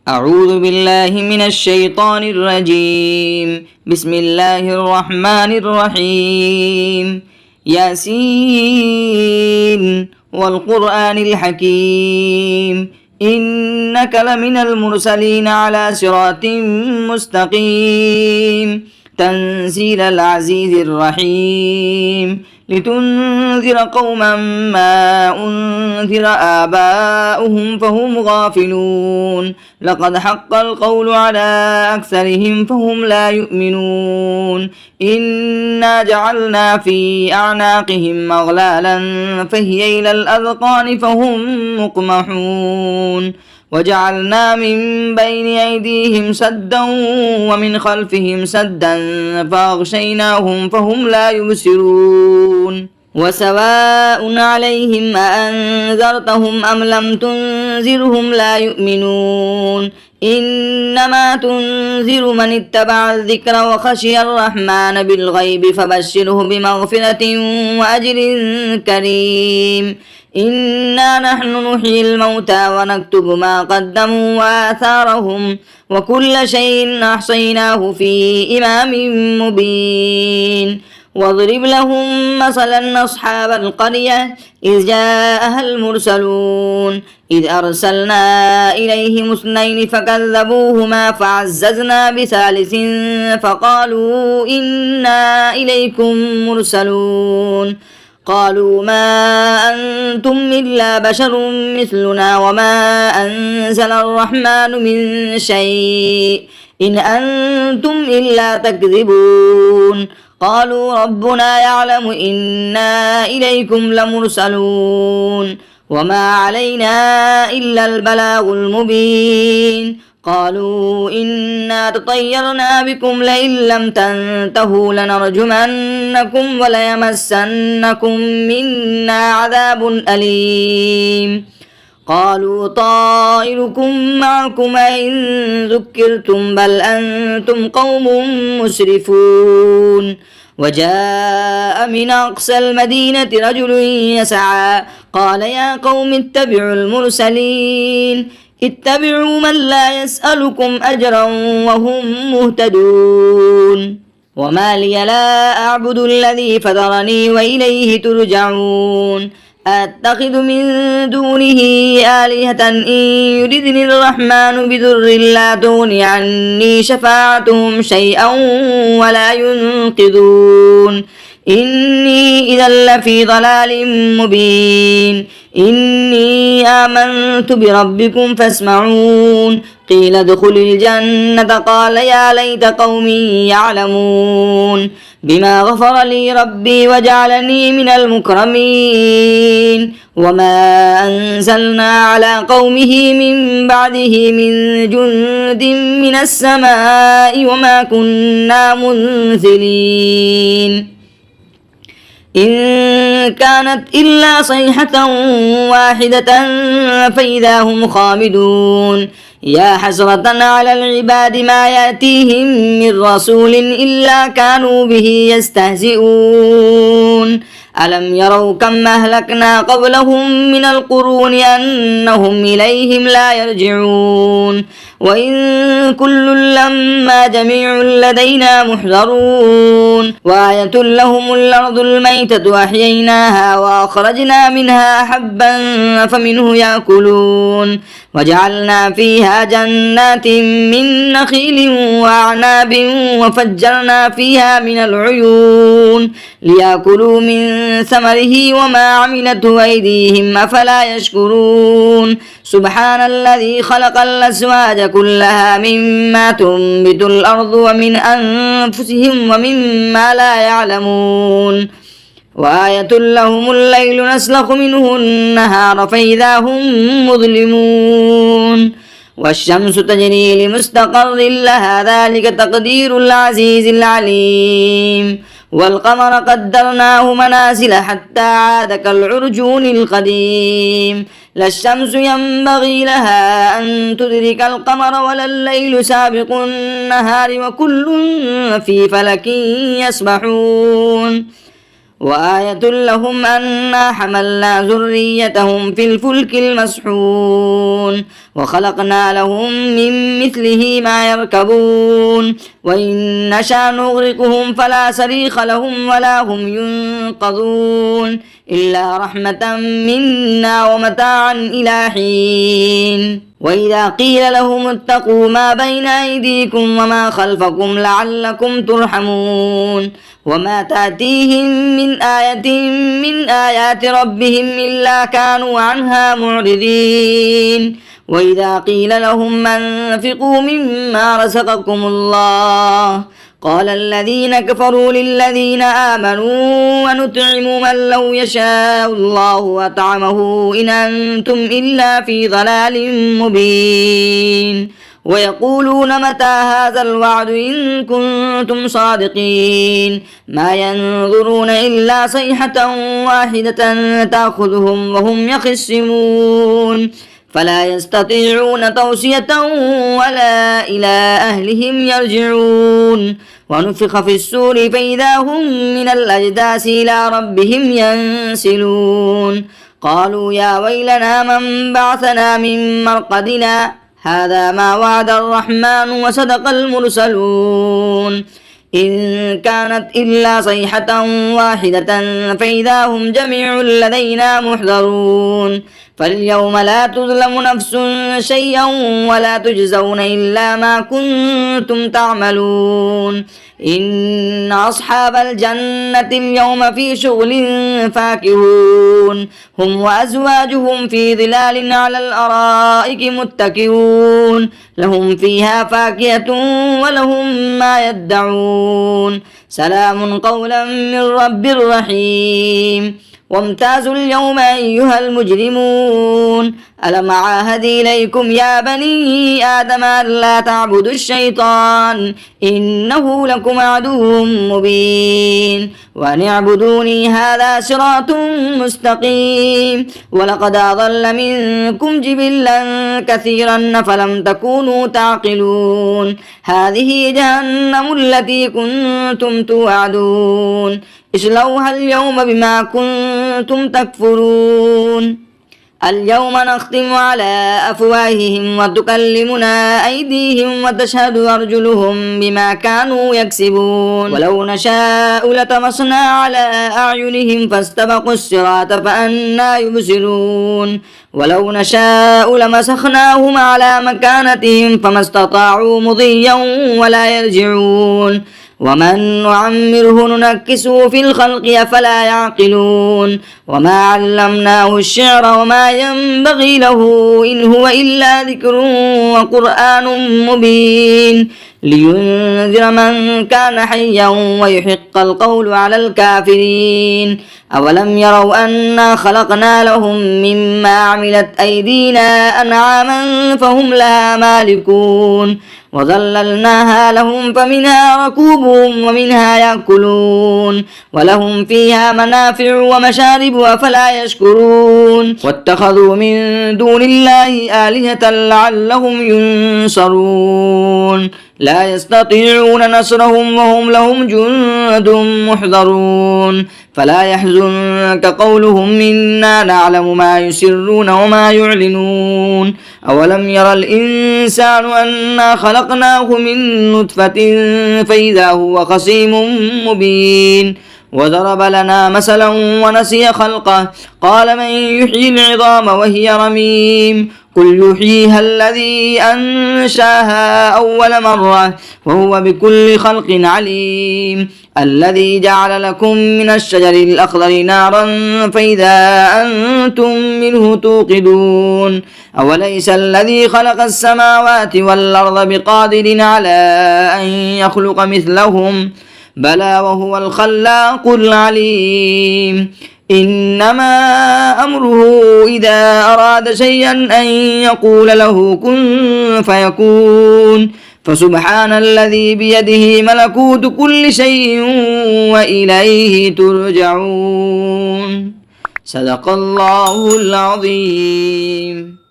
أعوذ بالله من الشيطان الرجيم. بسم الله الرحمن الرحيم. ياسين والقرآن الحكيم إنك لمن المرسلين على صراط مستقيم تنزيل العزيز الرحيم لتنذر قوما ما أنذر آباؤهم فهم غافلون لقد حق القول على أكثرهم فهم لا يؤمنون إنا جعلنا في أعناقهم أغلالا فهي إلى الأذقان فهم مقمحون وجعلنا من بين أيديهم سدا ومن خلفهم سدا فأغشيناهم فهم لا يبصرون وسواء عليهم أأنذرتهم أم لم تنذرهم لا يؤمنون إنما تنذر من اتبع الذكر وخشي الرحمن بالغيب فبشره بمغفرة وأجر كريم إنا نحن نحيي الموتى ونكتب ما قدموا وآثارهم وكل شيء أحصيناه في إمام مبين واضرب لهم مثلا أصحاب القرية إذ جاءها المرسلون إذ أرسلنا إليهم اثنين فكذبوهما فعززنا بثالث فقالوا إنا إليكم مرسلون قالوا ما أنتم إلا بشر مثلنا وما أنزل الرحمن من شيء إن أنتم إلا تكذبون قالوا ربنا يعلم إنا إليكم لمرسلون وما علينا إلا البلاغ المبين قالوا إنا تطيرنا بكم لئن لم تنتهوا لنرجمنكم وليمسنكم منا عذاب أليم قالوا طائركم معكم إن ذكرتم بل أنتم قوم مسرفون وجاء من أقصى المدينة رجل يسعى قال يا قوم اتبعوا المرسلين اتبعوا من لا يسألكم أجرا وهم مهتدون وما لي لا أعبد الذي فطرني وإليه ترجعون أتخذ من دونه آلهة إن يردني الرحمن بضر لا تغن عني شفاعتهم شيئا ولا ينقذون إني إذا لفي ضلال مبين إني آمنت بربكم فاسمعون قيل ادخل الجنة قال يا ليت قومي يعلمون بما غفر لي ربي وجعلني من المكرمين وما أنزلنا على قومه من بعده من جند من السماء وما كنا منزلين إن كانت إلا صيحة واحدة فإذا هم خامدون يا حسرة على العباد ما يأتيهم من رسول إلا كانوا به يستهزئون ألم يروا كم أهلكنا قبلهم من القرون أنهم إليهم لا يرجعون وإن كل لما جميع لدينا محضرون وآية لهم الأرض الميتة أحييناها وأخرجنا منها حبا فمنه يأكلون وجعلنا فيها جنات من نخيل وأعناب وفجرنا فيها من العيون ليأكلوا من ثمره وما عملته أيديهم أفلا يشكرون سبحان الذي خلق الأزواج كلها مما تنبت الأرض ومن أنفسهم ومما لا يعلمون وآية لهم الليل نسلخ منه النهار فإذا هم مظلمون والشمس تجري لمستقر لها ذلك تقدير العزيز العليم والقمر قدرناه منازل حتى عاد كالعرجون القديم لا الشمس ينبغي لها أن تدرك القمر ولا الليل سابق النهار وكل في فلك يسبحون وآية لهم أنا حملنا ذريتهم في الفلك المسحون وخلقنا لهم من مثله ما يركبون وإن نشأ نغرقهم فلا صريخ لهم ولا هم ينقذون إلا رحمة منا ومتاعا إلى حين وإذا قيل لهم اتقوا ما بين أيديكم وما خلفكم لعلكم ترحمون وما تأتيهم من آية من آيات ربهم إلا كانوا عنها معرضين وإذا قيل لهم أنفقوا مما رزقكم الله قال الذين كفروا للذين آمنوا ونطعم من لو يشاء الله أطعمه إن أنتم إلا في ضلال مبين ويقولون متى هذا الوعد إن كنتم صادقين ما ينظرون إلا صيحة واحدة تأخذهم وهم يخصمون فلا يستطيعون توصية ولا إلى أهلهم يرجعون ونفخ في السور فإذا هم من الأجداث إلى ربهم ينسلون قالوا يا ويلنا من بعثنا من مرقدنا هذا ما وعد الرحمن وصدق المرسلون إن كانت إلا صيحة واحدة فإذا هم جميع لدينا محضرون فاليوم لا تظلم نفس شيئا ولا تجزون إلا ما كنتم تعملون إن أصحاب الجنة اليوم في شغل فاكهون هم وأزواجهم في ظلال على الأرائك متكئون لهم فيها فاكهة ولهم ما يدعون سلام قولا من رب رحيم وامتازوا اليوم أيها المجرمون ألم عاهد إليكم يا بني آدم ألا تعبدوا الشيطان إنه لكم عدو مبين وأن اعبدوني هذا صراط مستقيم ولقد أضل منكم جبلا كثيرا فلم تكونوا تعقلون هذه جهنم التي كنتم توعدون اصلوها اليوم بما كنتم تكفرون اليوم نختم على أفواههم وتكلمنا أيديهم وتشهد أرجلهم بما كانوا يكسبون ولو نشاء لطمسنا على أعينهم فاستبقوا الصراط فأنى يبصرون ولو نشاء لمسخناهم على مكانتهم فما استطاعوا مضيا ولا يرجعون ومن نعمره ننكسه في الخلق أفلا يعقلون وما علمناه الشعر وما ينبغي له إن هو إلا ذكر وقرآن مبين لينذر من كان حيا ويحق القول على الكافرين أولم يروا أنا خلقنا لهم مما عملت أيدينا أنعاما فهم لها مالكون وظللناها لهم فمنها ركوبهم ومنها يأكلون ولهم فيها منافع ومشارب أفلا يشكرون واتخذوا من دون الله آلهة لعلهم ينصرون لا يستطيعون نصرهم وهم لهم جند محضرون فلا يحزنك قولهم إنا نعلم ما يسرون وما يعلنون أولم ير الإنسان أنا خلقناه من نطفة فإذا هو خصيم مبين وضرب لنا مثلا ونسي خلقه قال من يحيي العظام وهي رميم قل يحييها الذي أنشاها أول مرة وهو بكل خلق عليم الذي جعل لكم من الشجر الأخضر نارا فإذا أنتم منه توقدون أوليس الذي خلق السماوات والأرض بقادر على أن يخلق مثلهم بلى وهو الخلاق العليم إنما أمره إذا أراد شيئا أن يقول له كن فيكون فسبحان الذي بيده ملكوت كل شيء وإليه ترجعون صدق الله العظيم.